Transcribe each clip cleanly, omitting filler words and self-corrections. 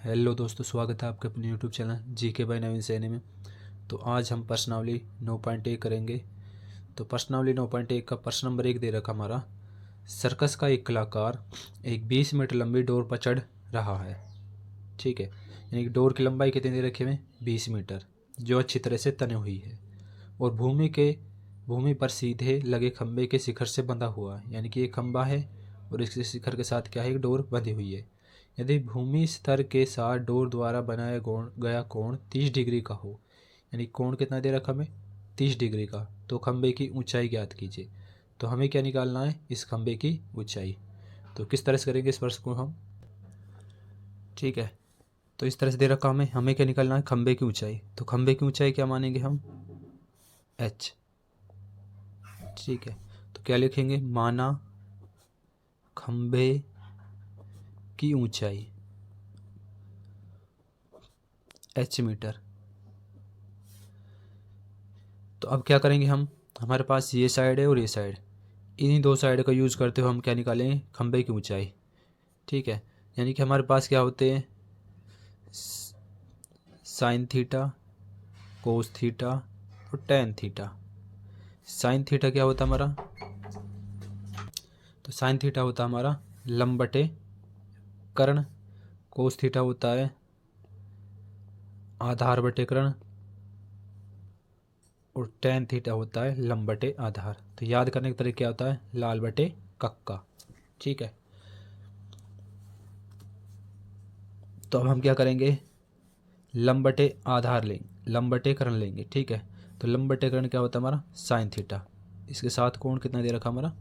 Hello दोस्तों, स्वागत है आपके अपने यूट्यूब चैनल जीके बाय नवीन सैनी में। तो आज हम प्रश्नावली 9.1 करेंगे। तो प्रश्नावली 9.1 का प्रश्न नंबर 1 दे रखा हमारा, सर्कस का एक कलाकार एक 20 मीटर लंबी डोर पर चढ़ रहा है। ठीक है, यानी कि डोर की लंबाई कितनी दे रखी है? 20 मीटर, जो अच्छी तरह से तनी हुई है और भूमि पर सीधे लगे खंभे के शिखर से बंधा हुआ है। यानी कि एक खंभा है और इसके शिखर के साथ क्या है? एक डोर बंधी हुई है। यदि भूमि स्तर के साथ डोर द्वारा बनाया गया कोण 30 डिग्री का हो, यानी कोण कितना दे रखा हमें? 30 डिग्री का, तो खंभे की ऊंचाई ज्ञात कीजिए। तो हमें क्या निकालना है? इस खंभे की ऊंचाई। तो किस तरह से करेंगे इस प्रश्न को हम? ठीक है, तो इस तरह से दे रखा हमें क्या निकालना है? खंभे की ऊंचाई। तो खंभे की ऊंचाई क्या मानेंगे हम? h। ठीक है, तो क्या लिखेंगे? माना खंभे की ऊंचाई h मीटर। तो अब क्या करेंगे हम? हमारे पास ये साइड है और ये साइड, इन्हीं दो साइड का यूज़ करते हुए हम क्या निकालेंगे? खंभे की ऊंचाई। ठीक है, यानी कि हमारे पास क्या होते हैं? साइन थीटा, कोस थीटा और टेन थीटा। साइन थीटा क्या होता है हमारा? तो साइन थीटा होता है हमारा लंब बटे कर्ण। कोस थीटा होता है आधार बटे कर्ण और टेन थीटा होता है लंब बटे आधार। तो याद करने का तरीका क्या होता है? लाल बटे कक्का। ठीक है, तो अब हम क्या करेंगे? लंब बटे आधार लेंगे, लंब बटे कर्ण लेंगे। ठीक है, तो लंब बटे कर्ण क्या होता है हमारा? Sine theta. इसके साथ कोण कितना दे रखा हमारा?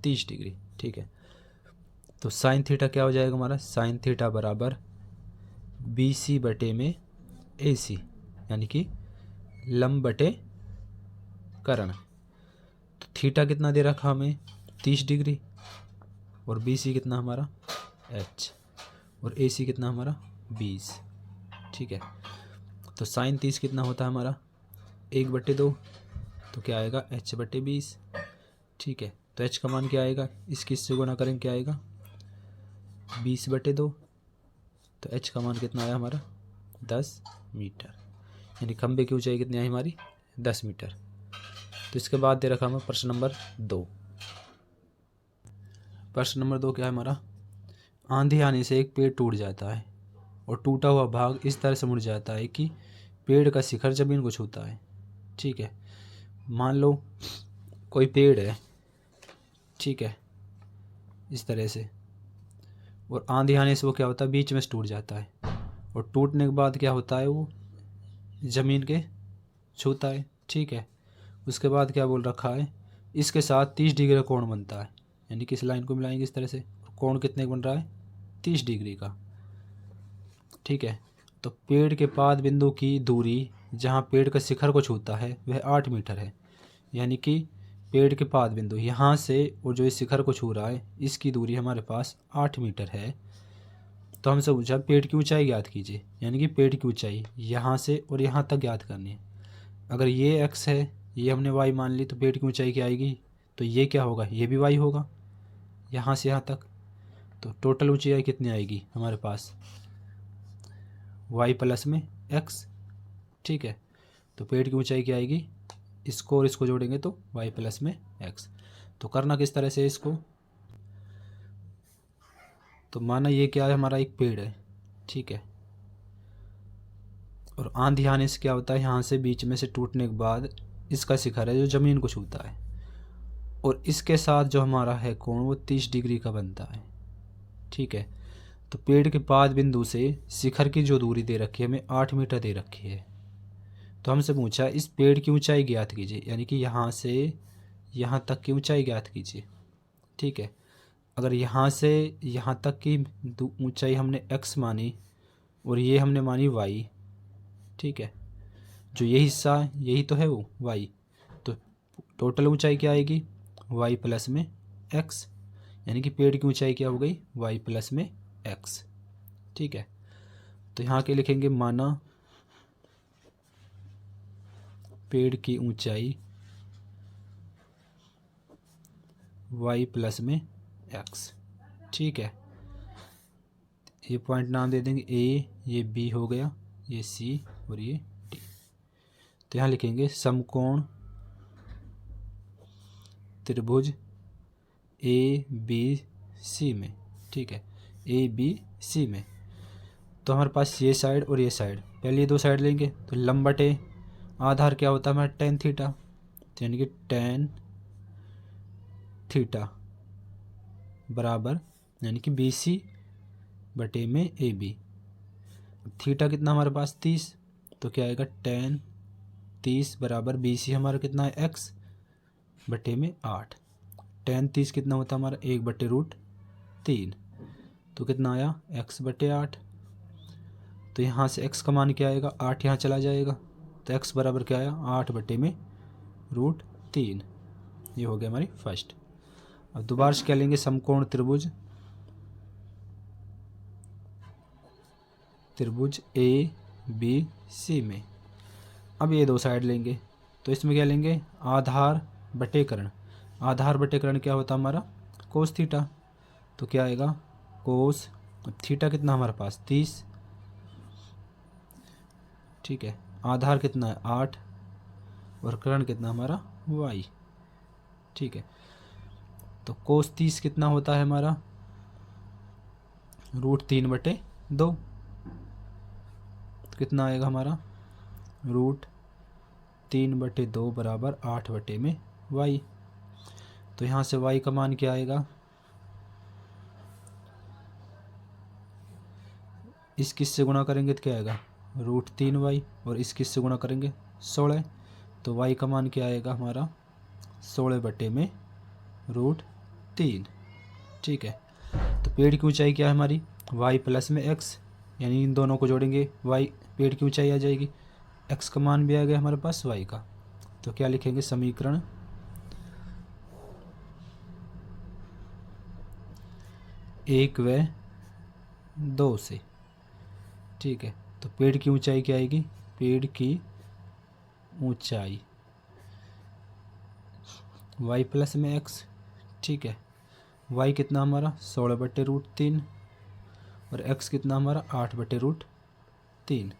30 डिग्री। ठीक है, तो साइन थीटा क्या हो जाएगा हमारा? साइन थीटा बराबर BC बटे में AC, यानी कि लंब बटे कर्ण। तो थीटा कितना दे रखा हमें? 30 डिग्री, और BC कितना हमारा? H, और AC कितना हमारा? 20। ठीक है, तो साइन 30 कितना होता है हमारा? 1/2, तो क्या आएगा? H बटे 20। ठीक है, तो H का मान क्या आएगा? इसकी इससे गुणा करेंगे, क्या आएगा? 20/2। तो H का मान कितना आया हमारा? 10 मीटर। यानी खंभे की ऊंचाई कितनी आई हमारी? 10 मीटर। तो इसके बाद दे रखा हमें प्रश्न नंबर 2। प्रश्न नंबर 2 क्या है हमारा? आंधी आने से एक पेड़ टूट जाता है और टूटा हुआ भाग इस तरह से मुड़ जाता है कि पेड़ का शिखर जमीन को छूता है। ठीक है, मान लो कोई पेड़ है, ठीक है, इस तरह से, और आंधी आने से वो क्या होता है? बीच में से टूट जाता है, और टूटने के बाद क्या होता है? वो ज़मीन के छूता है। ठीक है, उसके बाद क्या बोल रखा है? इसके साथ 30 डिग्री का कोण बनता है। यानी कि इस लाइन को मिलाएंगे इस तरह से, कोण कितने का बन रहा है? 30 डिग्री का। ठीक है, तो पेड़ के पाद बिंदु की दूरी जहाँ पेड़ का शिखर को छूता है वह 8 मीटर है। यानी कि पेड़ के पाद बिंदु यहाँ से और जो इस शिखर को छू रहा है, इसकी दूरी हमारे पास 8 मीटर है। तो हमसे पूछा पेड़ की ऊंचाई ज्ञात कीजिए। यानी कि पेड़ की ऊंचाई यहाँ से और यहाँ तक ज्ञात करनी है। अगर ये x है, ये हमने y मान ली, तो पेड़ की ऊंचाई क्या आएगी? तो ये क्या होगा? ये भी y होगा, यहाँ से यहाँ तक। तो टोटल ऊंचाई कितनी आएगी हमारे पास? y प्लस में x। ठीक है, तो पेड़ की ऊंचाई क्या आएगी? इसको और इसको जोड़ेंगे तो y प्लस में x। तो करना किस तरह से इसको? तो माना ये क्या है? हमारा एक पेड़ है, ठीक है, और आंधी आने से क्या होता है? यहाँ से बीच में से टूटने के बाद इसका शिखर है जो ज़मीन को छूता है, और इसके साथ जो हमारा है कोण वो 30 डिग्री का बनता है। ठीक है, तो पेड़ के पाद बिंदु से शिखर की जो दूरी दे रखी है हमें 8 मीटर दे रखी है। तो हमसे पूछा इस पेड़ की ऊंचाई ज्ञात कीजिए, यानी कि यहाँ से यहाँ तक की ऊंचाई ज्ञात कीजिए। ठीक है, अगर यहाँ से यहाँ तक की ऊंचाई हमने x मानी और ये हमने मानी y, ठीक है, जो ये हिस्सा है यही तो है वो y, तो टोटल ऊंचाई क्या आएगी? y प्लस में x। यानी कि पेड़ की ऊंचाई क्या हो गई? y प्लस में x। ठीक है, तो यहाँ के लिखेंगे माना पेड़ की ऊंचाई y प्लस में x। ठीक है, ये पॉइंट नाम दे देंगे ए, ये बी हो गया, ये सी और ये डी। तो यहाँ लिखेंगे समकोण त्रिभुज ए बी सी में, ठीक है, ए बी सी में। तो हमारे पास ये साइड और ये साइड, पहले ये दो साइड लेंगे तो लंबटे आधार क्या होता है हमारा टेन थीटा, तो यानी कि टेन थीटा बराबर यानी कि बी सी बटे में ए बी। थीटा कितना हमारे पास 30, तो क्या आएगा टेन 30 बराबर बी सी हमारा कितना है एक्स बटे में 8। टेन 30 कितना होता है हमारा 1/√3, तो कितना आया एक्स बटे 8। तो यहाँ से x का मान क्या आएगा 8 यहाँ चला जाएगा, तो x बराबर क्या आया 8/√3। ये हो गया हमारी फर्स्ट। अब दोबारा से क्या लेंगे समकोण त्रिभुज ए बी सी में। अब ये दो साइड लेंगे तो इसमें क्या लेंगे आधार बटेकरण। आधार बटेकरण क्या होता है हमारा कोस थीटा, तो क्या आएगा कोस थीटा कितना हमारे पास 30, ठीक है, आधार कितना है 8 और करण कितना हमारा y, ठीक है। तो कोस 30 कितना होता है हमारा √3/2, कितना आएगा हमारा √3/2 बराबर 8/y। तो यहाँ से y का मान क्या आएगा, इस किस से गुणा करेंगे तो क्या आएगा √3y और इस किस से गुणा करेंगे 16, तो y का मान क्या आएगा हमारा 16/√3, ठीक है। तो पेड़ की ऊंचाई क्या है हमारी y प्लस में x, यानी इन दोनों को जोड़ेंगे y पेड़ की ऊंचाई आ जाएगी, x का मान भी आ गया हमारे पास y का। तो क्या लिखेंगे समीकरण 1 व 2 से, ठीक है। तो पेड़ की ऊंचाई क्या आएगी, पेड़ की ऊंचाई y प्लस में x, ठीक है, y कितना हमारा 16/√3 और x कितना हमारा 8/√3।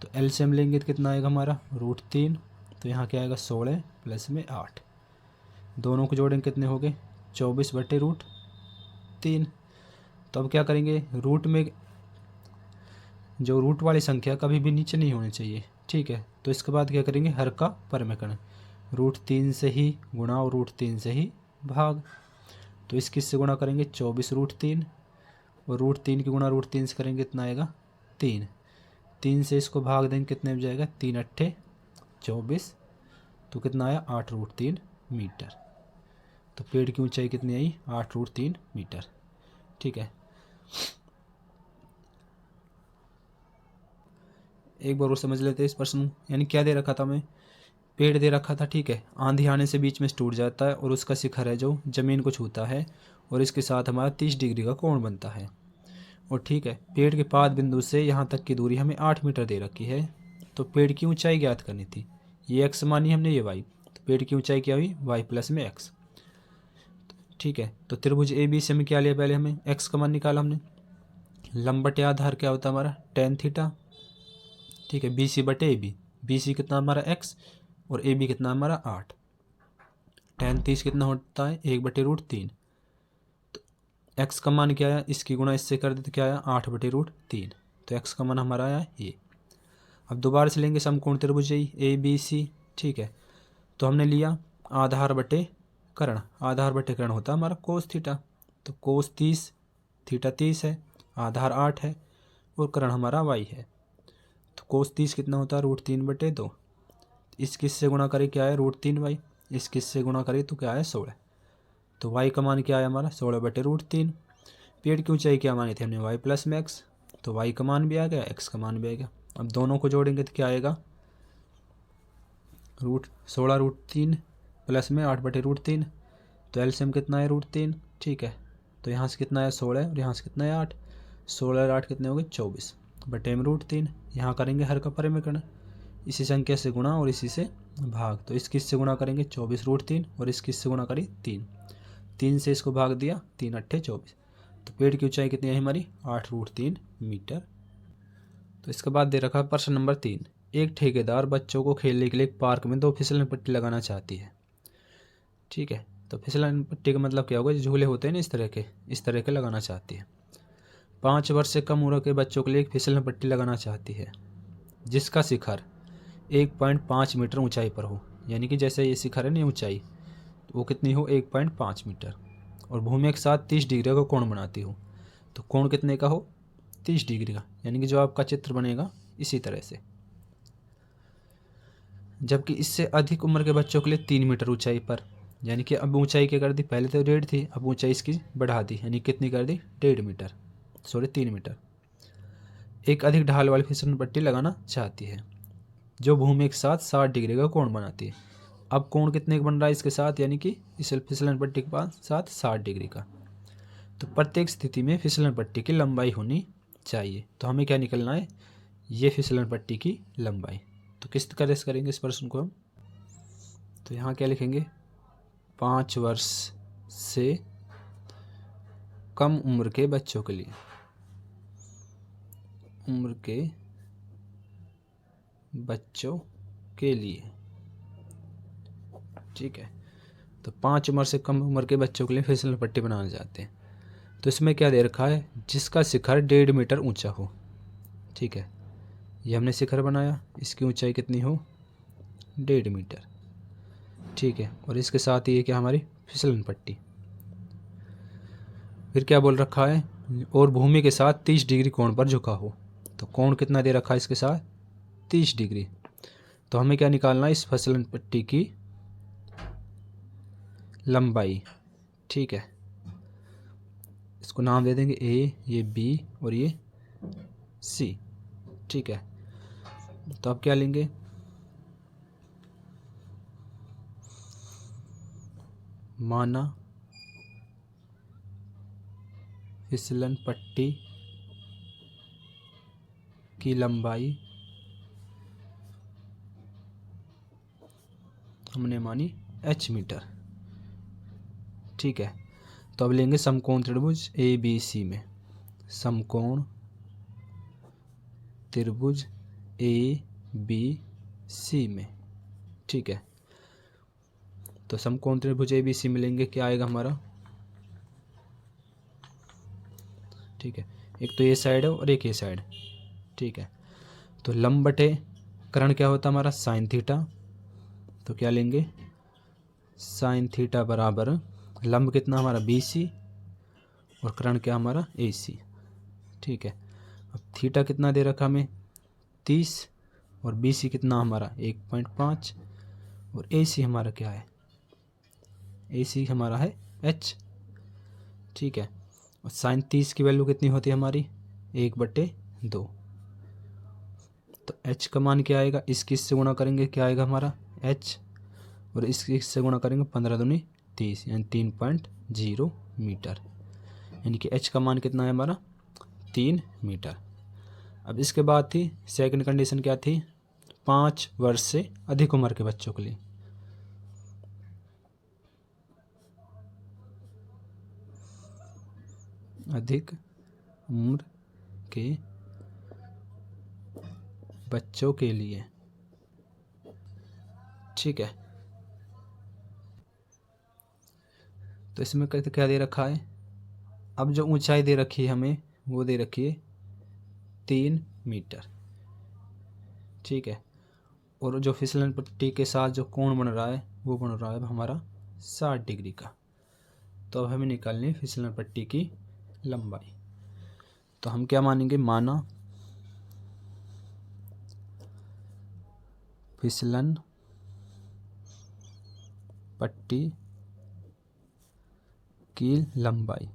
तो एलसीएम लेंगे तो कितना आएगा हमारा √3, तो यहाँ क्या आएगा 16 प्लस में 8, दोनों को जोड़ेंगे कितने हो गए 24/√3। तो अब क्या करेंगे रूट में जो रूट वाली संख्या कभी भी नीचे नहीं होनी चाहिए, ठीक है। तो इसके बाद क्या करेंगे हर का परमेकरण, √3 से ही गुणा और √3 से ही भाग। तो इस किस से गुणा करेंगे 24√3 और √3 की गुणा √3 से करेंगे कितना आएगा 3, 3 से इसको भाग देंगे कितने में जाएगा 3 अट्ठे 24, तो कितना आया 8√3 मीटर। तो पेड़ की ऊंचाई कितनी आई 8√3 मीटर, ठीक है। एक बार और समझ लेते हैं इस प्रश्न, यानी क्या दे रखा था हमें, पेड़ दे रखा था, ठीक है, आंधी आने से बीच में टूट जाता है और उसका शिखर है जो ज़मीन को छूता है और इसके साथ हमारा 30 डिग्री का कोण बनता है, और ठीक है पेड़ के पाद बिंदु से यहाँ तक की दूरी हमें 8 मीटर दे रखी है। तो पेड़ की ऊंचाई ज्ञात करनी थी, ये x मानी हमने, ये y, तो पेड़ की ऊंचाई क्या हुई y प्लस में x, ठीक है। तो त्रिभुज ए बी से में क्या लिया, पहले हमें x का मान निकाला हमने, लंबटे आधार क्या होता है हमारा टेन थीटा, ठीक है, बी सी बटे ए बी, बी सी कितना हमारा x और ए बी कितना हमारा 8, टेन 30 कितना होता है 1/√3। तो x का मान क्या आया, इसकी गुणा इससे कर देते क्या आया 8/√3, तो x का मान हमारा आया ये। अब दोबारा से लेंगे समकोण त्रिभुज ए बी सी, ठीक है। तो हमने लिया आधार बटे कर्ण, आधार बटे कर्ण होता है हमारा कोस थीटा, तो कोस 30 थीटा 30 है, आधार 8 है और कर्ण हमारा y है। तो कोस 30 कितना होता है √3/2, इस किस से गुणा करें क्या है √3y, इस किस से गुणा करें तो क्या है 16, तो y का मान क्या है हमारा 16/√3। पेड़ की ऊंचाई क्या मानी थी हमने y प्लस में x, तो y का मान भी आ गया x का मान भी आ गया। अब दोनों को जोड़ेंगे तो क्या आएगा 16√3 प्लस में 8/√3, तो एलसीएम कितना है √3, ठीक है। तो यहाँ से कितना है 16 और यहाँ से कितना है 8, 16 और 8 कितने हो गए 24 बटे में √3। यहाँ करेंगे हर का परिमेकरण, इसी संख्या से गुणा और इसी से भाग, तो इस किस से गुणा करेंगे 24√3 और इस किस से गुणा करें 3, 3 से इसको भाग दिया 3 अट्ठे 24, तो पेड़ की ऊंचाई कितनी है हमारी 8√3 मीटर। तो इसके बाद दे रखा है प्रश्न नंबर 3, एक ठेकेदार बच्चों को खेलने के लिए एक पार्क में 2 फिसलन पट्टी लगाना चाहती है। ठीक है, तो फिसलन पट्टी का मतलब क्या होगा, जो झूले होते हैं ना इस तरह के लगाना चाहती है। 5 वर्ष से कम उम्र के बच्चों के लिए एक फिसलन पट्टी लगाना चाहती है जिसका शिखर 1.5 मीटर ऊंचाई पर हो। यानी कि जैसे ये शिखर है ना ऊंचाई, तो वो कितनी हो 1.5 मीटर, और भूमि के साथ 30 डिग्री का कोण बनाती हो। तो कोण कितने का हो 30 डिग्री का, यानी कि जो आपका चित्र बनेगा इसी तरह से। जबकि इससे अधिक उम्र के बच्चों के लिए 3 मीटर ऊंचाई पर, यानी कि अब ऊंचाई क्या कर दी, पहले तो 1.5 थी, अब ऊंचाई इसकी बढ़ा दी, यानी कितनी कर दी 1.5 मीटर, सॉरी 3 मीटर। एक अधिक ढाल वाली फिसलन पट्टी लगाना चाहती है जो भूमि के साथ 60 डिग्री का कोण बनाती है। अब कोण कितने का बन रहा है इसके साथ, यानी कि इस फिसलन पट्टी के पास साथ 60 डिग्री का। तो प्रत्येक स्थिति में फिसलन पट्टी की लंबाई होनी चाहिए। तो हमें क्या निकलना है, ये फिसलन पट्टी की लंबाई। तो किस तरह से करेंगे इस प्रश्न को हम, तो यहाँ क्या लिखेंगे, 5 वर्ष से कम उम्र के बच्चों के लिए, ठीक है। तो 5 उम्र से कम उम्र के बच्चों के लिए फिसलन पट्टी बनाना चाहते हैं। तो इसमें क्या दे रखा है, जिसका शिखर 1.5 मीटर ऊंचा हो। ठीक है, ये हमने शिखर बनाया, इसकी ऊंचाई कितनी हो 1.5 मीटर। ठीक है, और इसके साथ ये क्या हमारी फिसलन पट्टी। फिर क्या बोल रखा है, और भूमि के साथ 30 डिग्री कोण पर झुका हो। तो कोण कितना दे रखा है इसके साथ 30 डिग्री। तो हमें क्या निकालना है, इस फिसलन पट्टी की लंबाई। ठीक है, इसको नाम दे देंगे ए, ये बी और ये सी। ठीक है, तो अब क्या लेंगे, माना फिसलन पट्टी की लंबाई हमने मानी h मीटर। ठीक है, तो अब लेंगे समकोण त्रिभुज ए बी सी में, समकोण त्रिभुज ए बी सी में। ठीक है, तो समकोण त्रिभुज ए बी सी में लेंगे, क्या आएगा हमारा, ठीक है, एक तो ये साइड है और एक ये साइड। ठीक है, तो लंब बटे कर्ण क्या होता है हमारा साइन थीटा। तो क्या लेंगे, साइन थीटा बराबर लंब कितना हमारा बी सी और कर्ण क्या हमारा ए सी। ठीक है, अब थीटा कितना दे रखा हमें 30 और बी सी कितना हमारा 1.5 और ए सी हमारा क्या है, ए सी हमारा है h। ठीक है, और साइन 30 की वैल्यू कितनी होती है हमारी 1/2। तो h का मान क्या आएगा, इसकी इससे गुणा करेंगे क्या आएगा हमारा h, और इससे गुणा करेंगे 15 दूनी 30 यानी 3.0 मीटर, यानी कि h का मान कितना है हमारा 3 मीटर। अब इसके बाद थी सेकंड कंडीशन क्या थी, 5 वर्ष से अधिक उम्र के बच्चों के लिए। अधिक उम्र के बच्चों के लिए। ठीक है, तो इसमें क्या दे रखा है, अब जो ऊंचाई दे रखी है हमें वो दे रखी है 3 मीटर। ठीक है, और जो फिसलन पट्टी के साथ जो कोण बन रहा है वो बन रहा है हमारा 60 डिग्री का। तो अब हमें निकालनी है फिसलन पट्टी की लंबाई। तो हम क्या मानेंगे, माना फिसलन पट्टी की लंबाई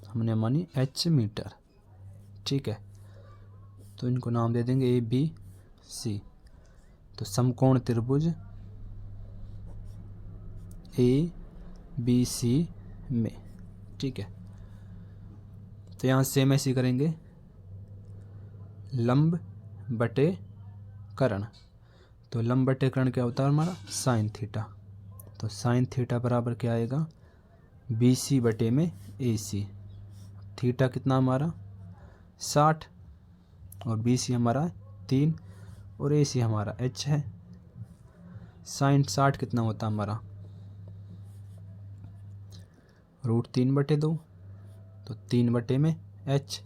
हमने मानी h मीटर। ठीक है, तो इनको नाम दे देंगे ए बी सी। तो समकोण त्रिभुज ए बी सी में। ठीक है, तो यहाँ सेम ऐसे करेंगे, लंब बटे कर्ण। तो लंब बटे कर्ण क्या होता है हमारा साइन थीटा। तो साइन थीटा बराबर क्या आएगा BC बटे में AC। थीटा कितना हमारा 60 और BC हमारा 3 और AC हमारा H है। साइन 60 कितना होता है हमारा √3/2, तो 3 बटे में H।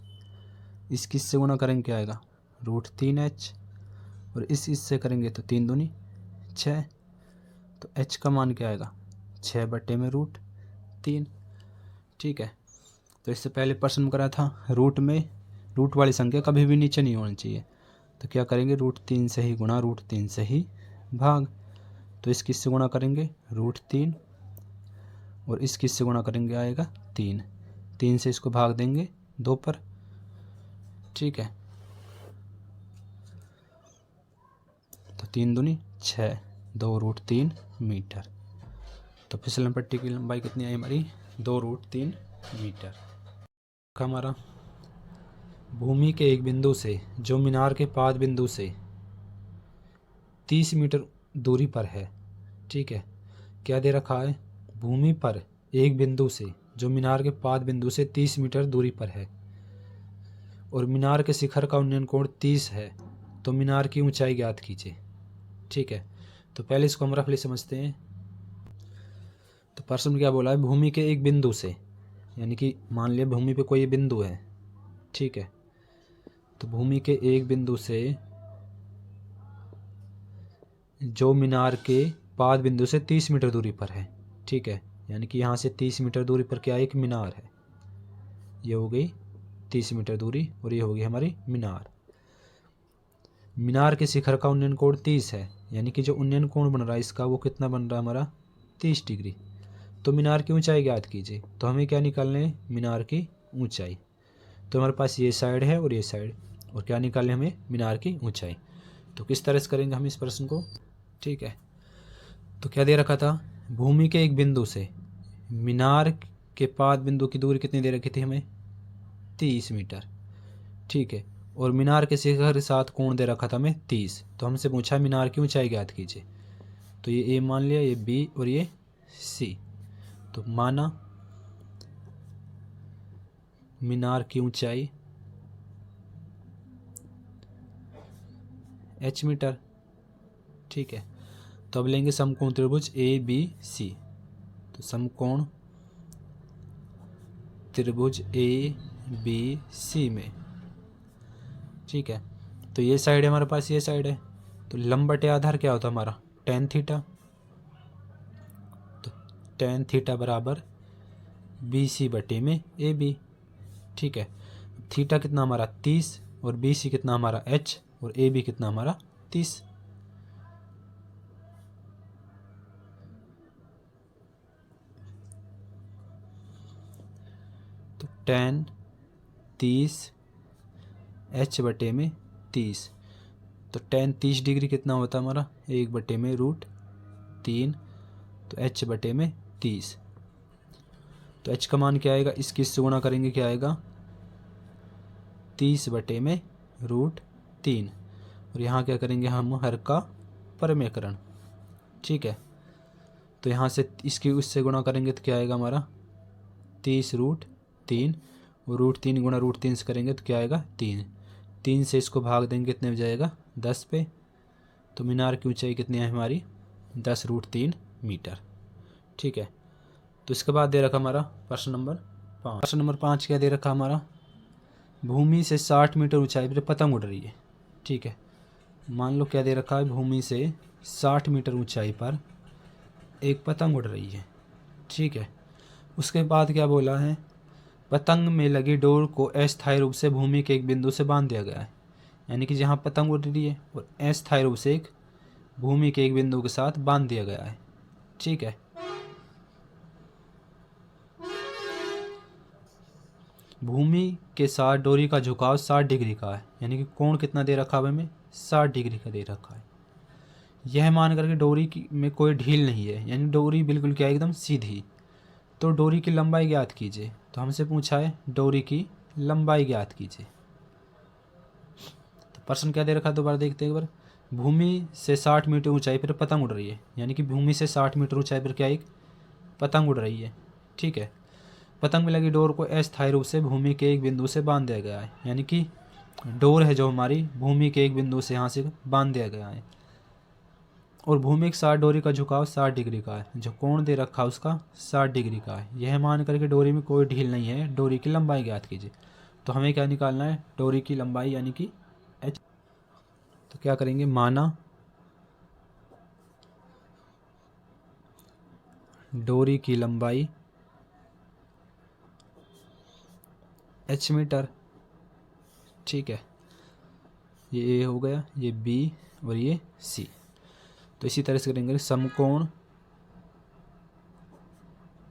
इस किससे गुणा करेंगे क्या आएगा √3H, और इस से करेंगे तो 3 दूनी 6, तो H का मान क्या आएगा 6 बटे में √3। ठीक है, तो इससे पहले प्रश्न में करा था रूट वाली संख्या कभी भी नीचे नहीं होनी चाहिए, तो क्या करेंगे √3 से ही गुणा √3 से ही भाग। तो इस किससे गुणा करेंगे √3 और इस किससे गुणा करेंगे आएगा 3। 3 से इसको भाग देंगे 2 पर। ठीक है, तो 3 दूनी 6, 2√3 मीटर। तो फिसलन पट्टी की लंबाई कितनी आई हमारी 2√3 मीटर। हमारा भूमि के एक बिंदु से जो मीनार के पाद बिंदु से 30 मीटर दूरी पर है। ठीक है, क्या दे रखा है भूमि पर एक बिंदु से जो मीनार के पाद बिंदु से 30 मीटर दूरी पर है और मीनार के शिखर का उन्नयन कोण 30 है, तो मीनार की ऊंचाई ज्ञात कीजिए। ठीक है, तो पहले इसको हम रफली समझते हैं। तो प्रश्न में क्या बोला है भूमि के एक बिंदु से, यानी कि मान लिया भूमि पे कोई बिंदु है। ठीक है, तो भूमि के एक बिंदु से जो मीनार के पाद बिंदु से 30 मीटर दूरी पर है। ठीक है, यानी कि यहाँ से 30 मीटर दूरी पर क्या एक मीनार है, ये हो गई 30 मीटर दूरी और ये होगी हमारी मीनार। मीनार के शिखर का उन्नयन कोण 30 है, यानी कि जो उन्नयन कोण बन रहा है इसका वो कितना बन रहा है हमारा 30 डिग्री। तो मीनार की ऊंचाई ज्ञात कीजिए, तो हमें क्या निकालना है मीनार की ऊंचाई। तो हमारे पास ये साइड है और ये साइड, और क्या निकालना है हमें मीनार की ऊंचाई। तो किस तरह से करेंगे हम इस प्रश्न को। ठीक है, तो क्या दे रखा था भूमि के एक बिंदु से मीनार के पाद बिंदु की दूरी कितनी दे रखी थी हमें 30 मीटर। ठीक है, और मीनार के शिखर के साथ कोण दे रखा था हमें 30। तो हमसे पूछा मीनार की ऊंचाई ज्ञात कीजिए, तो ये ए मान लिया, ये बी और ये सी। तो माना मीनार की ऊंचाई h मीटर। ठीक है, तो अब लेंगे समकोण त्रिभुज ABC। तो समकोण त्रिभुज ABC में, ठीक है, तो ये साइड है हमारे पास, ये साइड है, तो लंब बटे आधार क्या होता है हमारा tan थीटा। तो tan थीटा बराबर BC बटे में AB। ठीक है, थीटा कितना हमारा 30 और BC कितना हमारा H और AB कितना हमारा 30। तो tan 30 H बटे में 30, तो tan 30 डिग्री कितना होता है हमारा 1 बटे में √3, तो H बटे में 30। तो H का मान क्या आएगा, इस किस से गुणा करेंगे क्या आएगा 30 बटे में √3, और यहाँ क्या करेंगे हम हर का परमेकरण। ठीक है, तो यहाँ से इसकी उससे गुणा करेंगे तो क्या आएगा हमारा 30 √3, और √3 गुणा √3 से करेंगे तो क्या आएगा 3। 3 से इसको भाग देंगे कितने में जाएगा 10 पे। तो मीनार की ऊंचाई कितनी है हमारी 10 √3 मीटर। ठीक है, तो इसके बाद दे रखा हमारा प्रश्न नंबर 5। प्रश्न नंबर 5 क्या दे रखा हमारा भूमि से 60 मीटर ऊंचाई पर पतंग उड़ रही है। ठीक है, मान लो क्या दे रखा है भूमि से 60 मीटर ऊंचाई पर एक पतंग उड़ रही है। ठीक है, उसके बाद क्या बोला है पतंग में लगी डोर को अस्थायी रूप से भूमि के एक बिंदु से बांध दिया गया है, यानी कि जहाँ पतंग उड़ रही है और अस्थायी रूप से एक भूमि के एक बिंदु के साथ बांध दिया गया है। ठीक है, भूमि के साथ डोरी का झुकाव 60 डिग्री का है, यानी कि कोण कितना दे रखा है हमें 60 डिग्री का दे रखा है। यह मान करके डोरी की में कोई ढील नहीं है, यानी डोरी बिल्कुल क्या एकदम सीधी। तो डोरी की लंबाई ज्ञात कीजिए, तो हमसे पूछा है डोरी की लंबाई ज्ञात कीजिए। तो प्रश्न क्या दे रखा है दोबारा देखते हैं एक बार। भूमि से 60 मीटर ऊंचाई पर पतंग उड़ रही है, यानी कि भूमि से 60 मीटर ऊंचाई पर क्या एक पतंग उड़ रही है। ठीक है, पतंग में लगी डोर को अस्थायी रूप से भूमि के एक बिंदु से बांध दिया गया है, यानी कि डोर है जो हमारी भूमि के एक बिंदु से यहाँ से बांध दिया गया है। और भूमि के साथ डोरी का झुकाव 60 डिग्री का है, जो कोण दे रखा है उसका 60 डिग्री का है। यह मान करके डोरी में कोई ढील नहीं है, डोरी की लंबाई ज्ञात कीजिए। तो हमें क्या निकालना है, डोरी की लंबाई यानी कि h। तो क्या करेंगे, माना डोरी की लंबाई h मीटर, ठीक है। ये A हो गया, ये B और ये C। तो इसी तरह से करेंगे समकोण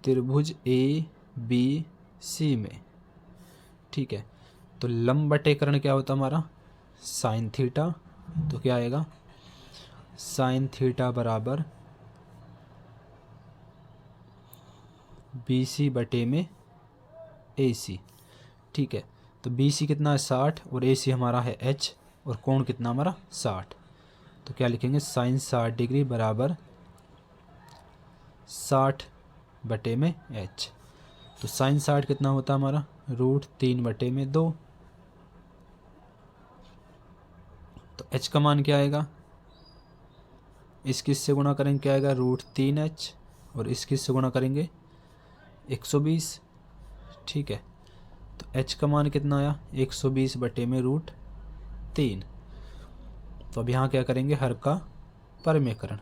त्रिभुज ABC में, ठीक है। तो लंब बटे कर्ण क्या होता है हमारा, साइन थीटा। तो क्या आएगा, साइन थीटा बराबर BC बटे में AC, ठीक है। तो BC कितना है 60 और AC हमारा है H, और कोण कितना हमारा 60। तो क्या लिखेंगे, साइन 60 डिग्री बराबर 60 बटे में H। तो साइन 60 कितना होता है हमारा, √3 बटे में 2। तो H का मान क्या आएगा, इसकी इससे गुणा करेंगे क्या आएगा, √3H, और इसकी इससे गुणा करेंगे 120, ठीक है। तो H का मान कितना आया, 120 बटे में √3। तो अब यहाँ क्या करेंगे, हर का परमेकरण।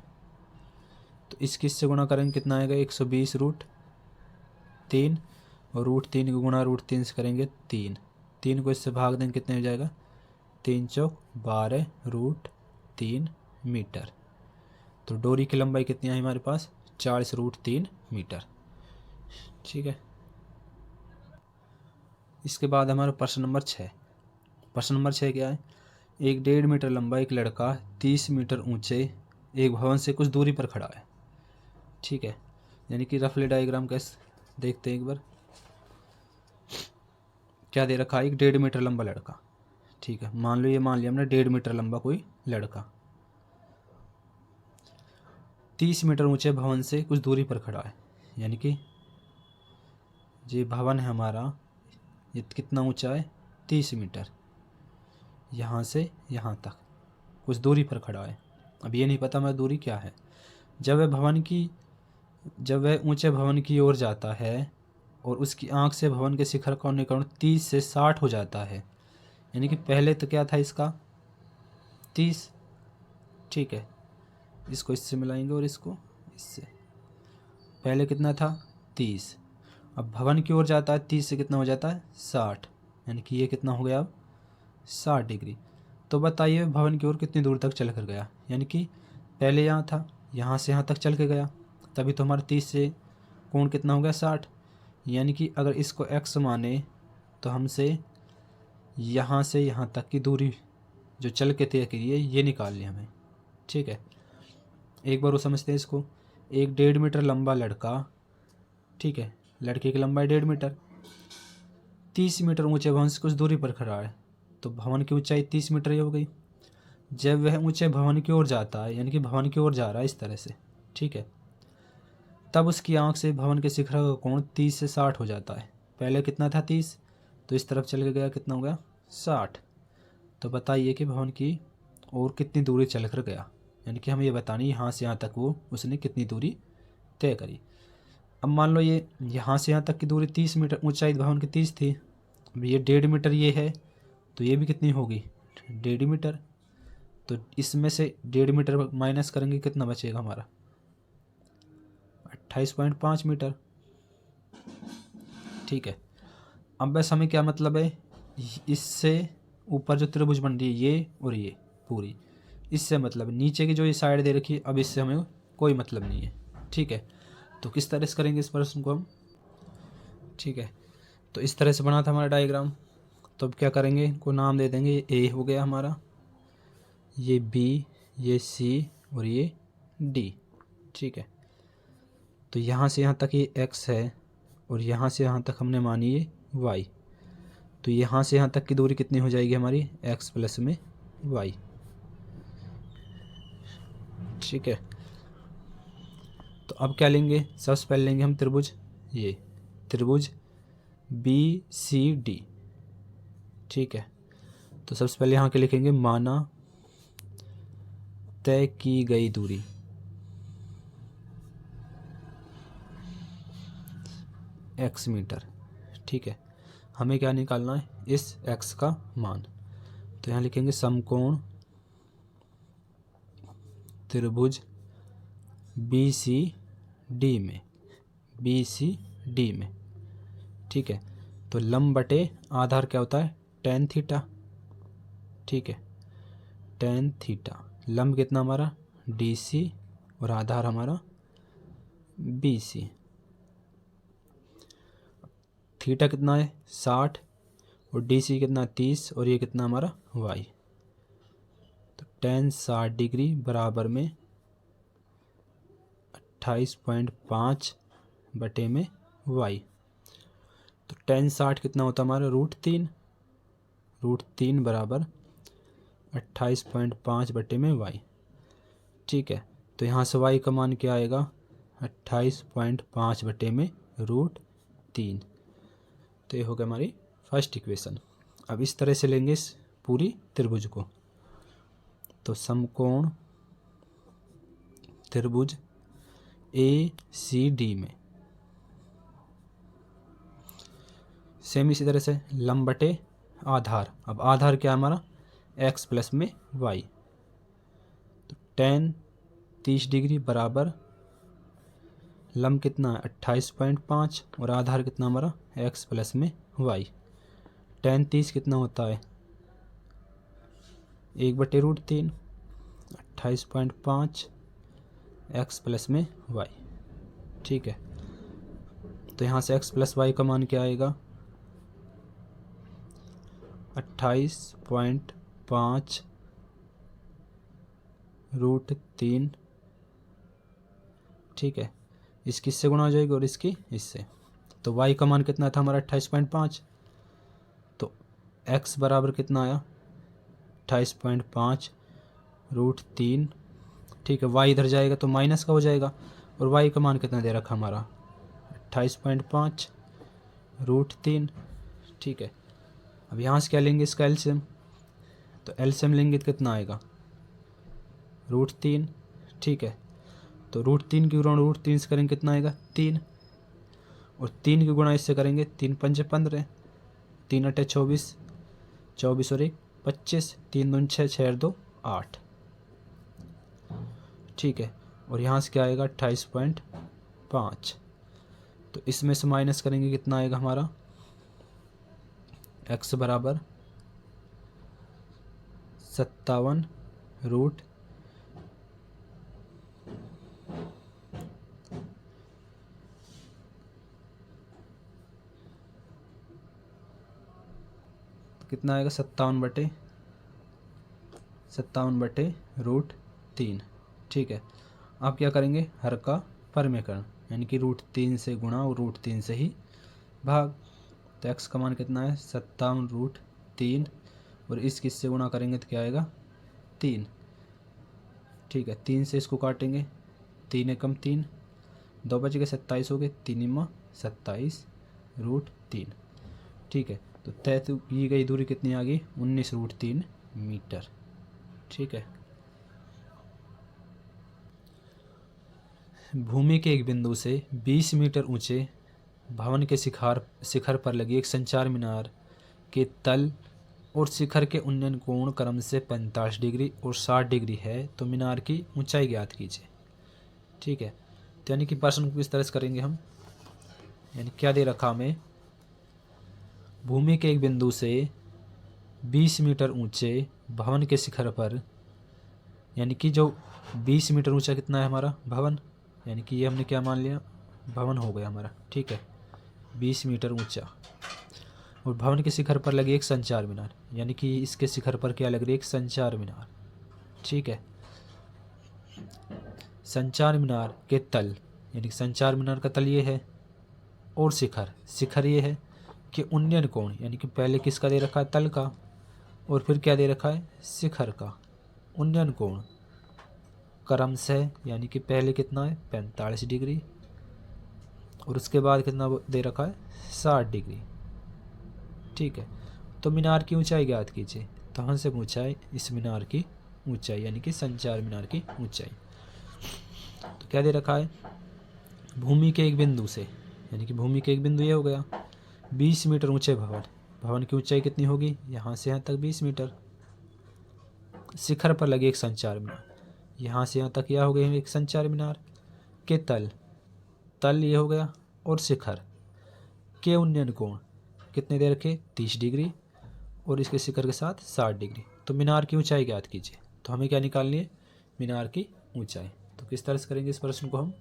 तो इसकी इससे गुणा करेंगे कितना आएगा, 120 √3, और √3 को गुणा √3 से करेंगे 3 को इससे भाग देंगे कितने हो जाएगा, 3 चौक 12 √3 मीटर। तो डोरी की लंबाई कितनी है हमारे पास, 40 √3 मीटर, ठीक है। इसके बाद हमारा प्रश्न नंबर 6। प्रश्न नंबर 6 क्या है, एक 1.5 मीटर लंबा एक लड़का 30 मीटर ऊंचे एक भवन से कुछ दूरी पर खड़ा है, ठीक है। यानी कि रफली डायग्राम कैसे देखते हैं एक बार। क्या दे रखा है, एक 1.5 मीटर लंबा लड़का, ठीक है। मान लो ये मान लिया हमने 1.5 मीटर लंबा कोई लड़का 30 मीटर ऊंचे भवन से कुछ दूरी पर खड़ा है, यानी कि ये भवन है हमारा, ये कितना ऊंचा है, 30 मीटर, यहाँ से यहाँ तक कुछ दूरी पर खड़ा है। अब ये नहीं पता मैं दूरी क्या है। जब वह ऊंचे भवन की ओर जाता है और उसकी आंख से भवन के शिखर का निकरण 30 से 60 हो जाता है, यानी कि पहले तो क्या था इसका 30, ठीक है। इसको इससे मिलाएंगे और इसको इससे, पहले कितना था 30, अब भवन की ओर जाता है 30 से कितना हो जाता है 60, यानी कि ये कितना हो गया अब 60 डिग्री। तो बताइए भवन की ओर कितनी दूर तक चल कर गया, यानी कि पहले यहाँ था, यहाँ से यहाँ तक चल के गया, तभी तो हमारा 30 से कोण कितना हो गया 60। यानी कि अगर इसको x माने तो हमसे यहाँ से यहाँ तक की दूरी जो चल के तय की है ये निकाल लिया हमें, ठीक है। एक बार वो समझते हैं इसको, एक 1.5 मीटर लंबा लड़का, ठीक है, लड़के की लंबाई 1.5 मीटर, 30 मीटर ऊंचे भवन से कुछ दूरी पर खड़ा है, तो भवन की ऊंचाई 30 मीटर ही हो गई। जब वह ऊंचे भवन की ओर जाता है, यानी कि भवन की ओर जा रहा है इस तरह से, ठीक है, तब उसकी आंख से भवन के शिखर का कोण 30 से 60 हो जाता है। पहले कितना था 30, तो इस तरफ चल के गया कितना हो गया 60। तो बताइए कि भवन की और कितनी दूरी चल कर गया, यानी कि हमें ये बतानी यहाँ से यहाँ तक वो उसने कितनी दूरी तय करी। अब मान लो ये यहाँ से यहाँ तक की दूरी 30 मीटर, ऊंचाई भवन की 30 थी, अब ये 1.5 मीटर ये है, तो ये भी कितनी होगी 1.5 मीटर। तो इसमें से 1.5 मीटर माइनस करेंगे कितना बचेगा हमारा 28.5 मीटर, ठीक है। अब बस हमें क्या मतलब है, इससे ऊपर जो त्रिभुज बन रही है ये और ये पूरी, इससे मतलब नीचे की जो ये साइड दे रखी है अब इससे हमें कोई मतलब नहीं है, ठीक है। तो किस तरह से करेंगे इस प्रश्न को हम, ठीक है। तो इस तरह से बना था हमारा डायग्राम। तो अब क्या करेंगे, इनको नाम दे देंगे, ये ए हो गया हमारा, ये बी, ये सी और ये डी, ठीक है। तो यहाँ से यहाँ तक ये एक्स है और यहाँ से यहाँ तक हमने मानी ये वाई, तो यहाँ से यहाँ तक की दूरी कितनी हो जाएगी हमारी एक्स प्लस में वाई, ठीक है। तो अब क्या लेंगे, सबसे पहले लेंगे हम त्रिभुज, ये त्रिभुज BCD। ठीक है, तो सबसे पहले यहाँ के लिखेंगे माना तय की गई दूरी, x मीटर। ठीक है, हमें क्या निकालना है, इस x का मान। तो यहाँ लिखेंगे समकोण त्रिभुज BCD में। ठीक है, तो लंब बटे आधार क्या होता है, tan थीटा। ठीक है, tan थीटा। लंब कितना हमारा DC और आधार हमारा BC। थीटा कितना है 60 और DC कितना 30 और ये कितना हमारा y। तो tan 60 डिग्री बराबर में 28.5 बटे में y। तो tan 60 कितना होता है हमारा √3 बराबर 28.5 बटे में y। ठीक है, तो यहाँ से y का मान क्या आएगा 28.5 बटे में √3। तो ये हो गया हमारी फर्स्ट इक्वेशन। अब इस तरह से लेंगे इस पूरी त्रिभुज को। तो समकोण त्रिभुज ACD में सेम इसी तरह से लंब बटे आधार। अब आधार क्या है हमारा x प्लस में y। तो tan 30 डिग्री बराबर लंब कितना है 28.5 और आधार कितना हमारा x प्लस में y। tan 30 कितना होता है 1/√3, 28.5 x प्लस में y। ठीक है, तो यहाँ से x प्लस वाई का मान क्या आएगा 28.5 √3। ठीक है, इसकी इससे गुणा हो जाएगी और इसकी इससे। तो y का मान कितना था हमारा 28.5। तो x बराबर कितना आया 28.5 √3। ठीक है, y इधर जाएगा तो माइनस का हो जाएगा और y का मान कितना दे रखा हमारा 28.5 √3। ठीक है, अब यहाँ से क्या लेंगे इसका एलसीएम। तो एलसीएम लेंगे तो कितना आएगा √3। ठीक है, तो √3 की गुणा √3 से करेंगे कितना आएगा 3 और 3 की गुणा इससे करेंगे 3 पंजे 15, 3 अटे 24, 24 और 1 25, 3 दूनी 6, 6 2 8। ठीक है, और यहाँ से क्या आएगा 28.5। तो इसमें से माइनस करेंगे कितना आएगा हमारा x बराबर 57 √। कितना आएगा 57 बटे √3। ठीक है, आप क्या करेंगे हर का परमेकरण यानी कि √3 से गुणा और √3 से ही भाग। तो x का मान कितना है 57 √3 और इस किससे गुणा करेंगे तो क्या आएगा 3। ठीक है, 3 से इसको काटेंगे 3 एकम 3, 2 बच गए 27 हो गए, 3 27 √3। ठीक है, तो तय की गई दूरी कितनी आ गई 19 √3 मीटर। ठीक है, भूमि के एक बिंदु से 20 मीटर ऊंचे भवन के शिखर पर लगी एक संचार मीनार के तल और शिखर के उन्नयन कोण क्रम से 45 डिग्री और 60 डिग्री है, तो मीनार की ऊंचाई ज्ञात कीजिए। ठीक है, तो यानी कि प्रश्न को इस तरह से करेंगे हम। यानी क्या दे रखा हमें भूमि के एक बिंदु से 20 मीटर ऊंचे भवन के शिखर पर, यानी कि जो 20 मीटर ऊंचा कितना है हमारा भवन, यानी कि ये हमने क्या मान लिया भवन हो गया हमारा। ठीक है, 20 मीटर ऊंचा और भवन के शिखर पर लगी एक संचार मीनार, यानी कि इसके शिखर पर क्या लग रही है एक संचार मीनार। ठीक है, संचार मीनार के तल यानी कि संचार मीनार का तल ये है और शिखर ये है कि उन्नयन कोण यानी कि पहले किसका दे रखा है तल का और फिर क्या दे रखा है शिखर का उन्नयन कोण क्रम से, यानी कि पहले कितना है 45 डिग्री और उसके बाद कितना दे रखा है 60 डिग्री। ठीक है। तो मीनार की ऊंचाई ज्ञात कीजिए। तो हमसे पूछा है इस मीनार की ऊंचाई, यानी कि संचार मीनार की ऊंचाई। तो क्या दे रखा है, भूमि के एक बिंदु से, यानी कि भूमि के एक बिंदु ये हो गया 20 मीटर ऊंचे भवन। भवन की ऊंचाई कितनी होगी, यहाँ से यहाँ तक 20 मीटर। शिखर पर लगे एक संचार मीनार, यहाँ से यहाँ तक यह हो गया एक संचार मीनार के तल, तल ये हो गया, और शिखर के उन्नयन कोण कितने दे रखे 30 डिग्री, और इसके शिखर के साथ 60 डिग्री। तो मीनार की ऊंचाई ज्ञात कीजिए। तो हमें क्या निकालनी है, मीनार की ऊंचाई। तो किस तरह से करेंगे इस प्रश्न को हम,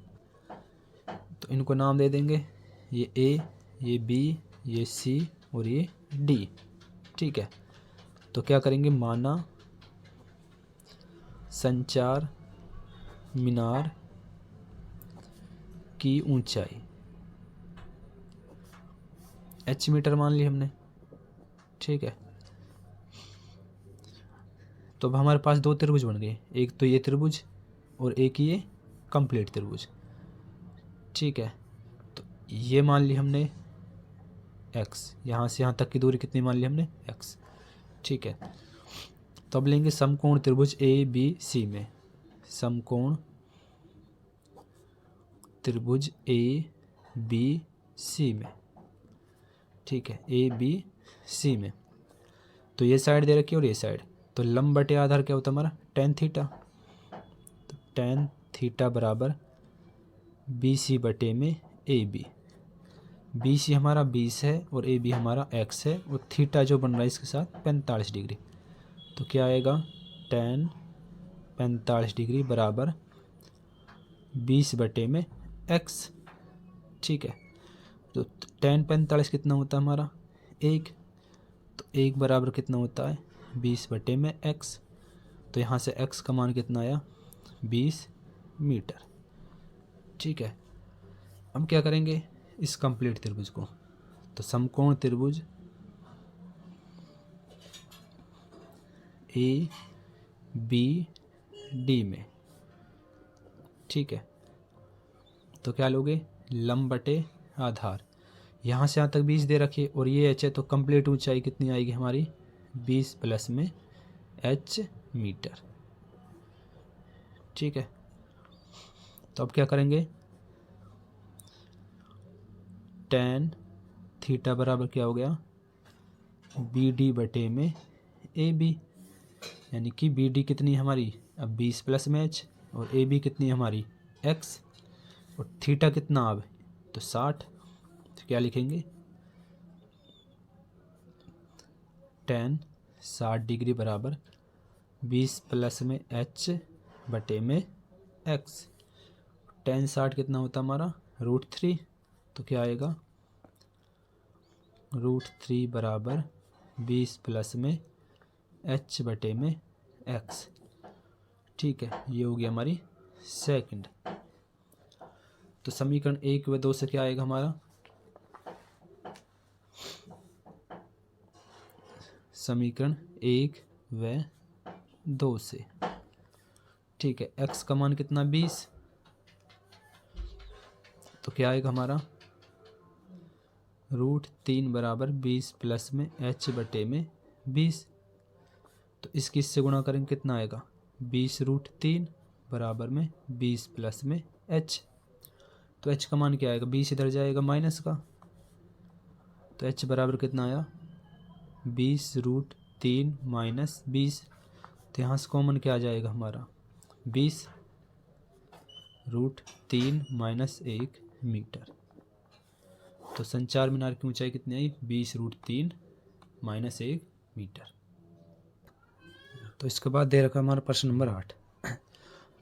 तो इनको नाम दे देंगे, ये ए, ये बी, ये सी और ये डी। ठीक है। तो क्या करेंगे, माना संचार मीनार की ऊंचाई h मीटर मान ली हमने। ठीक है। तो अब हमारे पास दो त्रिभुज बन गए, एक तो ये त्रिभुज और एक ये कंप्लीट त्रिभुज। ठीक है। तो ये मान ली हमने x, यहाँ से यहाँ तक की दूरी कितनी मान ली हमने x। ठीक है। तो अब लेंगे समकोण त्रिभुज ए बी सी में, समकोण त्रिभुज ए बी सी में। ठीक है, ए बी सी में। तो ये साइड दे रखी है और ये साइड, तो लंब बटे आधार क्या होता है हमारा tan थीटा। तो tan थीटा बराबर बी सी बटे में ए बी। बी सी हमारा 20 है और ए बी हमारा x है, और थीटा जो बन रहा है इसके साथ 45 डिग्री। तो क्या आएगा, tan 45 डिग्री बराबर 20 बटे में x। ठीक है। तो tan 45 कितना होता है हमारा 1, तो 1 बराबर कितना होता है 20 बटे में x। तो यहाँ से x का मान कितना आया 20 मीटर। ठीक है। हम क्या करेंगे इस कंप्लीट त्रिभुज को, तो समकोण त्रिभुज ए बी डी में। ठीक है। तो क्या लोगे, लंब बटे आधार, यहाँ से यहाँ तक 20 दे रखिए और ये h है, तो कंप्लीट ऊंचाई कितनी आएगी हमारी 20 प्लस में h मीटर। ठीक है। तो अब क्या करेंगे, tan थीटा बराबर क्या हो गया बी डी बटे में ए बी, यानी कि बी डी कितनी हमारी अब 20 प्लस में h, और ए बी कितनी हमारी x, और थीटा कितना अब तो 60। तो क्या लिखेंगे, tan 60 डिग्री बराबर 20 प्लस में h बटे में x। tan 60 कितना होता हमारा √3। तो क्या आएगा √3 बराबर 20 प्लस में h बटे में x। ठीक है, ये हो गया हमारी सेकंड। तो समीकरण 1 व 2 से क्या आएगा हमारा, समीकरण 1 व 2 से। ठीक है, x का मान कितना 20, तो क्या आएगा हमारा √3 बराबर 20 प्लस में h बटे में 20। तो इसकी इससे गुणा करेंगे कितना आएगा 20√3 बराबर में 20 प्लस में h। तो h का मान क्या आएगा 20 इधर जाएगा माइनस का, तो h बराबर कितना आया 20√3 माइनस 20। तो यहाँ से कॉमन क्या आ जाएगा हमारा 20√3 माइनस 1 मीटर। तो संचार मीनार की ऊंचाई कितनी आई 20√3 माइनस 1 मीटर। तो इसके बाद दे रखा हमारा प्रश्न नंबर 8।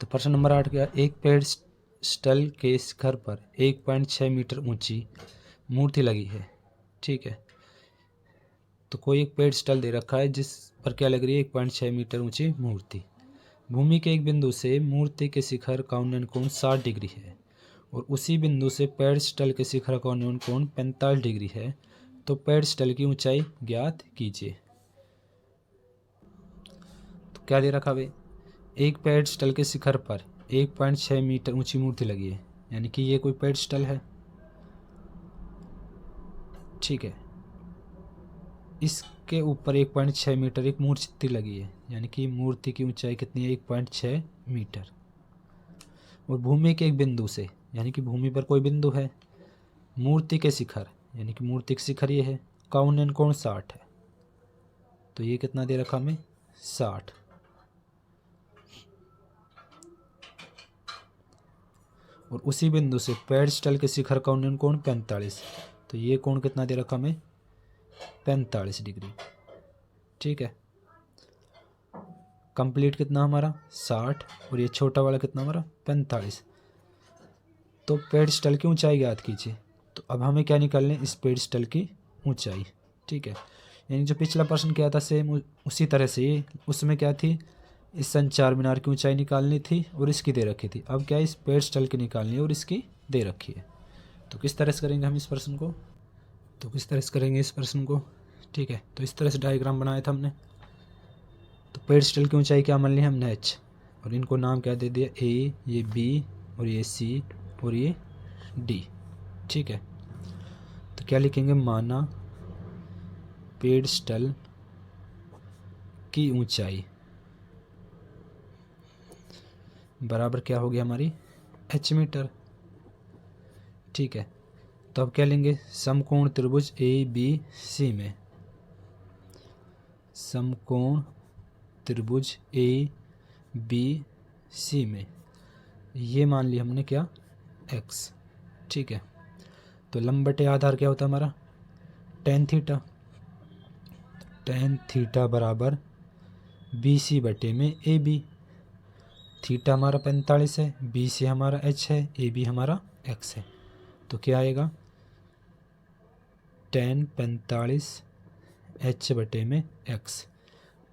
तो प्रश्न नंबर 8 क्या, एक पेड़ स्टल के शिखर पर 1.6 मीटर ऊंची मूर्ति लगी है। ठीक है। तो कोई एक पेड़ स्टल दे रखा है जिस पर क्या लग रही है 1.6 मीटर ऊंची मूर्ति। भूमि के एक बिंदु से मूर्ति के शिखर का उन्नयन कोण 60 डिग्री है, और उसी बिंदु से पेड़ स्टल के शिखर का उन्नयन कोण 45 डिग्री है। तो पेड़ स्टल की ऊंचाई ज्ञात कीजिए। तो क्या दे रखा भाई, एक पेड़ स्टल के शिखर पर 1.6 मीटर ऊंची मूर्ति लगी है, यानी कि ये कोई पेड़ स्टल है। ठीक है। इसके ऊपर 1.6 मीटर एक मूर्ति लगी है, यानी कि मूर्ति की ऊंचाई कितनी है 1.6 मीटर। और भूमि के एक बिंदु से, यानी कि भूमि पर कोई बिंदु है, मूर्ति के शिखर, यानी कि मूर्ति के शिखर ये है, का उन्नयन कोण 60 है। तो ये कितना दे रखा हमें 60। और उसी बिंदु से पेडस्टल के शिखर का उन्नयन कोण 45। तो ये कोण कितना दे रखा हमें 45 डिग्री। ठीक है, कंप्लीट कितना हमारा 60 और ये छोटा वाला कितना हमारा 45। तो पेडस्टल की ऊंचाई ज्ञात कीजिए। तो अब हमें क्या निकालनी है, इस पेडस्टल की ऊंचाई। ठीक है, यानी जो पिछला प्रश्न किया था सेम उसी तरह से ये, उसमें क्या थी, इस संचार मीनार की ऊंचाई निकालनी थी और इसकी दे रखी थी। अब क्या इस पेडस्टल की निकालनी है और इसकी दे रखी है। तो किस तरह से करेंगे हम इस प्रश्न को, ठीक है, तो इस तरह से डायग्राम बनाया था हमने। तो पेडस्टल की ऊंचाई क्या मान ली हमने h, और इनको नाम क्या दे दिया a, ये b और ये c और ये d। ठीक है, तो क्या लिखेंगे, माना पेडस्टल की ऊंचाई बराबर क्या हो गया हमारी h मीटर। ठीक है, तो अब क्या लेंगे, समकोण त्रिभुज ABC में, समकोण त्रिभुज ABC में ये मान लिया हमने क्या x। ठीक है, तो लंब बटे आधार क्या होता है हमारा tan थीटा। tan थीटा बराबर BC बटे में AB। थीटा हमारा 45 है, BC हमारा h है, AB हमारा x है। तो क्या आएगा tan 45 h बटे में x।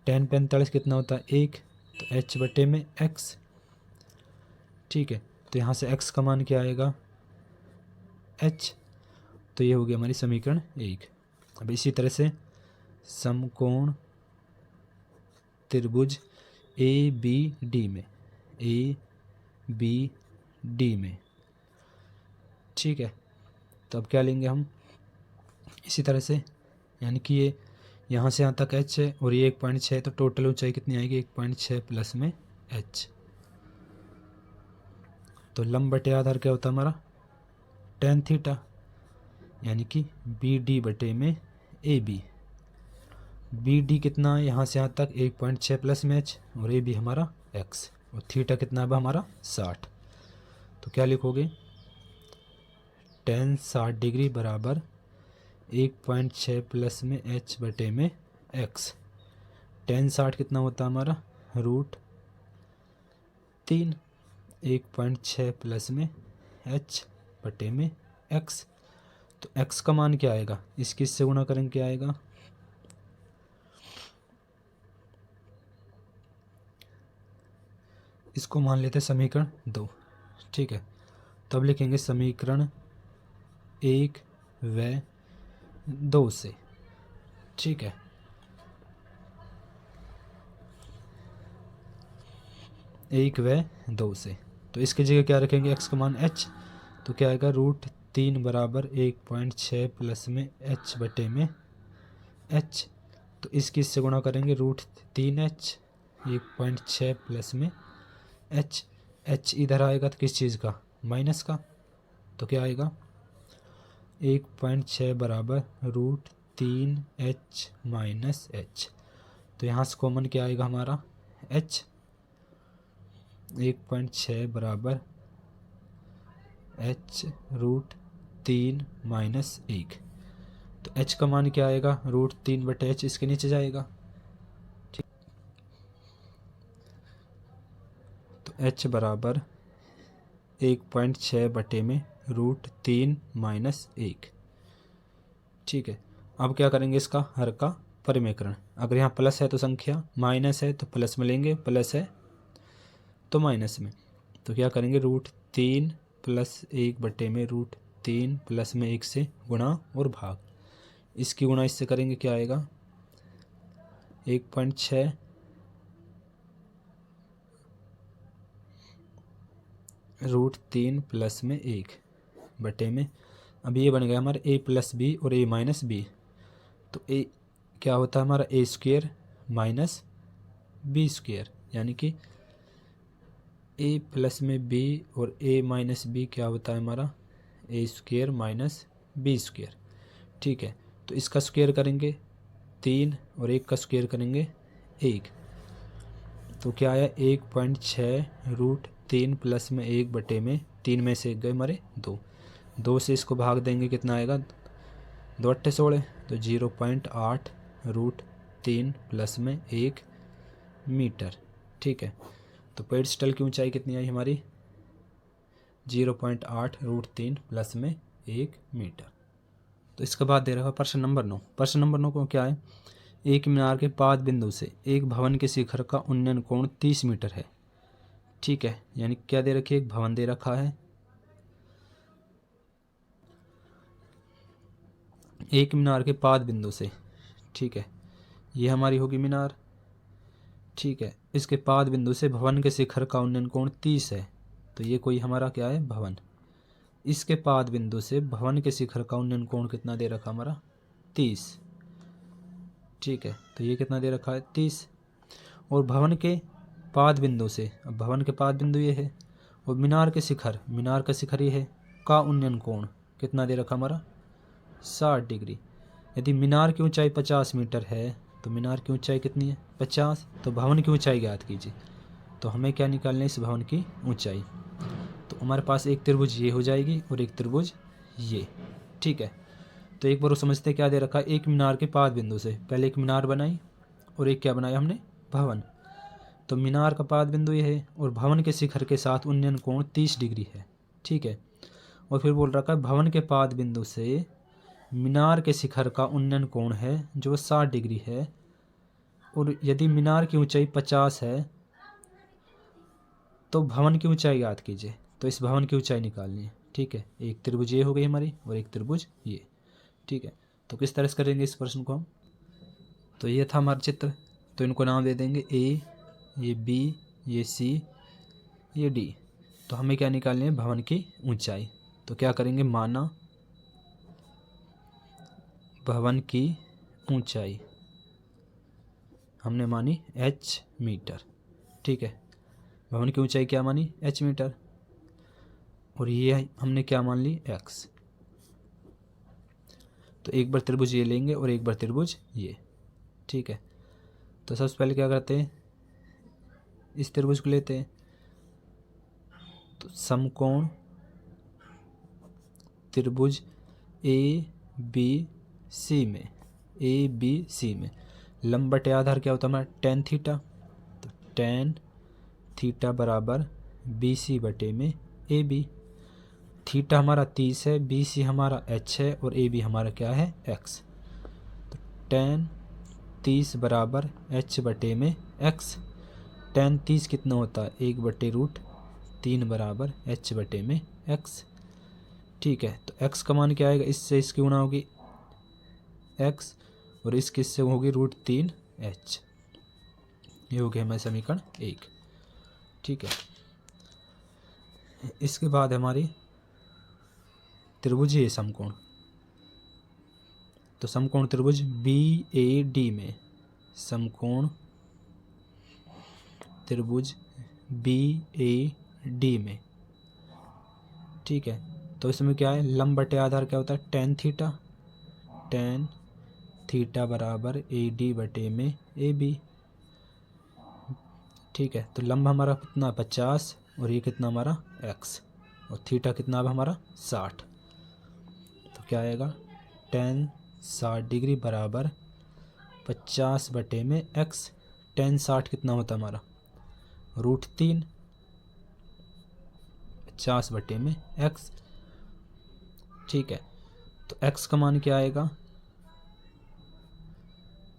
tan 45 कितना होता है 1, तो h बटे में x। ठीक है, तो यहाँ से x का मान क्या आएगा h। तो ये हो गया हमारी समीकरण 1। अब इसी तरह से समकोण त्रिभुज ABD में, ठीक है, तो अब क्या लेंगे हम इसी तरह से, यानी कि ये यहाँ से यहाँ तक h है और ये 1.6 है, तो टोटल ऊंचाई कितनी आएगी 1.6 प्लस में h। तो लंब बटे आधार क्या होता है हमारा tan थीटा, यानी कि BD बटे में AB। BD कितना है यहाँ से यहाँ तक 1.6 प्लस में h और AB हमारा x, और थीटा कितना है हमारा 60। तो क्या लिखोगे tan 60 डिग्री बराबर 1.6 प्लस में h बटे में x। tan 60 कितना होता है हमारा √3, 1.6 प्लस में h बटे में x। तो x का मान क्या आएगा, इसकी इससे गुणा करेंगे क्या आएगा, इसको मान लेते समीकरण 2। ठीक है, तब लिखेंगे समीकरण 1 व 2 से। ठीक है, एक व 2 से, तो इसकी जगह क्या रखेंगे x का मान h। तो क्या आएगा √3 बराबर 1.6 प्लस में h बटे में h। तो इसकी इससे गुणा करेंगे √3h, 1.6 प्लस में h। h इधर आएगा तो किस चीज़ का माइनस का, तो क्या आएगा 1.6 बराबर √3h माइनस h। तो यहाँ से कॉमन क्या आएगा हमारा h। 1.6 बराबर h √3 माइनस 1। तो h का मान क्या आएगा √3 बटे h, इसके नीचे जाएगा। ठीक, तो h बराबर 1.6 बटे में √3 माइनस 1। ठीक है, अब क्या करेंगे इसका हर का परिमेकरण। अगर यहाँ प्लस है तो संख्या, माइनस है तो प्लस में लेंगे, प्लस है तो माइनस में। तो क्या करेंगे √3 प्लस 1 बटे में √3 प्लस में 1 से गुणा और भाग। इसकी गुणा इससे करेंगे क्या आएगा 1.6 √3 प्लस में 1 बटे में, अब ये बन गया हमारे a प्लस बी और a माइनस बी। तो a क्या होता है हमारा ए स्क्वेयर माइनस बी स्क्वेयर, यानी कि ए प्लस में बी और ए माइनस बी क्या होता है हमारा ए स्क्वेयर माइनस बी स्क्वेयर। ठीक है, तो इसका स्क्वेयर करेंगे 3 और 1 का स्क्वेयर करेंगे 1, तो क्या आया 1.6√3 प्लस में 1 बटे में 3 में से 1 गए हमारे 2, 2 से इसको भाग देंगे कितना आएगा 2 अट्ठे 16, तो 0.8√3 प्लस में 1 मीटर। ठीक है, तो पेडस्टल की ऊंचाई कितनी आई हमारी 0.8√3 प्लस में 1 मीटर। तो इसके बाद दे रखा है प्रश्न नंबर 9। प्रश्न नंबर 9 को क्या है, एक मीनार के पाद बिंदु से एक भवन के शिखर का उन्नयन कोण 30 मीटर है। ठीक है, यानी क्या दे रखी है, एक भवन दे रखा है, एक मीनार के पाद बिंदु से। ठीक है, ये हमारी होगी मीनार। ठीक है, इसके पाद बिंदु से भवन के शिखर का उन्नयन कोण 30 है, तो ये कोई हमारा क्या है भवन। इसके पाद बिंदु से भवन के शिखर का उन्नयन कोण कितना दे रखा हमारा 30। ठीक है, तो ये कितना दे रखा है 30, और भवन के पाद बिंदु से, अब भवन के पाद बिंदु ये है, और मीनार के शिखर, मीनार का शिखर ये है, का उन्नयन कोण कितना दे रखा हमारा 60 डिग्री। यदि मीनार की ऊंचाई 50 मीटर है तो मीनार की ऊंचाई कितनी है 50, तो भवन की ऊंचाई ज्ञात कीजिए। तो हमें क्या निकालना है इस भवन की ऊंचाई, तो हमारे पास एक त्रिभुज ये हो जाएगी और एक त्रिभुज ये। ठीक है, तो एक बार वो समझते क्या दे रखा है, एक मीनार के पाद बिंदु से, पहले एक मीनार बनाई और एक क्या बनाया हमने भवन। तो मीनार का पाद बिंदु ये है और भवन के शिखर के साथ उन्नयन कोण 30 डिग्री है। ठीक है, और फिर बोल रखा है भवन के पाद बिंदु से मीनार के शिखर का उन्नयन कोण है जो 60 डिग्री है, और यदि मीनार की ऊंचाई 50 है तो भवन की ऊंचाई ज्ञात कीजिए। तो इस भवन की ऊंचाई निकालनी है। ठीक है, एक त्रिभुज ये हो गई हमारी और एक त्रिभुज ये। ठीक है, तो किस तरह से करेंगे इस प्रश्न को हम, तो ये था हमारा चित्र, तो इनको नाम दे देंगे ए, ये बी, ये सी, ये डी। तो हमें क्या निकालनी है भवन की ऊंचाई, तो क्या करेंगे माना भवन की ऊंचाई हमने मानी h मीटर। ठीक है, भवन की ऊंचाई क्या मानी h मीटर, और ये हमने क्या मान ली x। तो एक बार त्रिभुज ये लेंगे और एक बार त्रिभुज ये। ठीक है, तो सबसे पहले क्या करते हैं इस त्रिभुज को लेते हैं, तो समकोण त्रिभुज ए बी सी में, ए बी सी में लंब बटे आधार क्या होता है हमारा tan थीटा, तो tan थीटा बराबर बी सी बटे में ए बी। थीटा हमारा 30 है, बी सी हमारा h है और ए बी हमारा क्या है x। तो tan 30 बराबर h बटे में x। tan 30 कितना होता है 1/√3 बराबर h बटे में x। ठीक है, तो x का मान क्या आएगा, इससे इसकी गुणा होगी x और इसकी इससे होगी √3h। ये हो गया हमारे समीकरण 1। ठीक है, इसके बाद हमारी त्रिभुज ये समकोण, तो समकोण त्रिभुज बी ए डी में, समकोण त्रिभुज बी ए डी में। ठीक है, तो इसमें क्या है लंब बटे आधार क्या होता है tan थीटा, tan थीटा बराबर ए डी बटे में ए बी। ठीक है, तो लंब हमारा कितना 50 और ये कितना हमारा x, और थीटा कितना अब हमारा 60। तो क्या आएगा tan 60 डिग्री बराबर 50 बटे में x। tan 60 कितना होता है हमारा √3, 50 बटे में x। ठीक है, तो x का मान क्या आएगा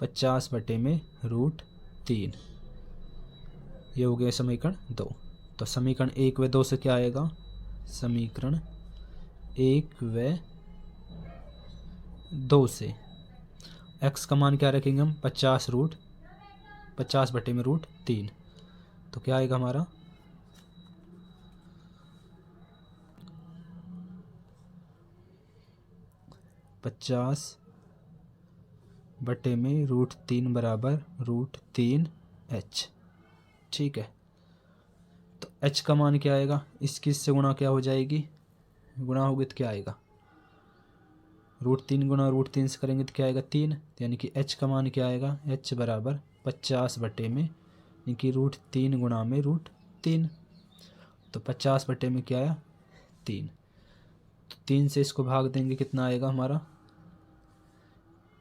50 बटे में √3। ये हो गया समीकरण 2। तो समीकरण 1 व 2 से क्या आएगा, समीकरण 1 व 2 से x का मान क्या रखेंगे हम 50 बटे में √3, तो क्या आएगा हमारा 50 बटे में √3 बराबर √3h। ठीक है, तो h का मान क्या आएगा, इसकी इससे गुणा क्या हो जाएगी, गुणा होगी तो क्या आएगा, √3 गुणा √3 से करेंगे तो क्या आएगा 3, यानी कि h का मान क्या आएगा, h बराबर 50 बटे में, यानी कि √3 गुणा में √3, तो 50 बटे में क्या आया 3, तो 3 से इसको भाग देंगे कितना आएगा हमारा,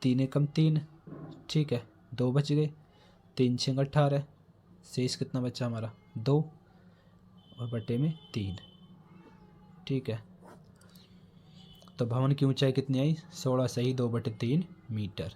3 एकम 3। ठीक है, 2 बच गए, 3 6 18, शेष कितना बचा हमारा 2 और बटे में 3। ठीक है, तो भवन की ऊंचाई कितनी आई, 16 सही 2/3 मीटर।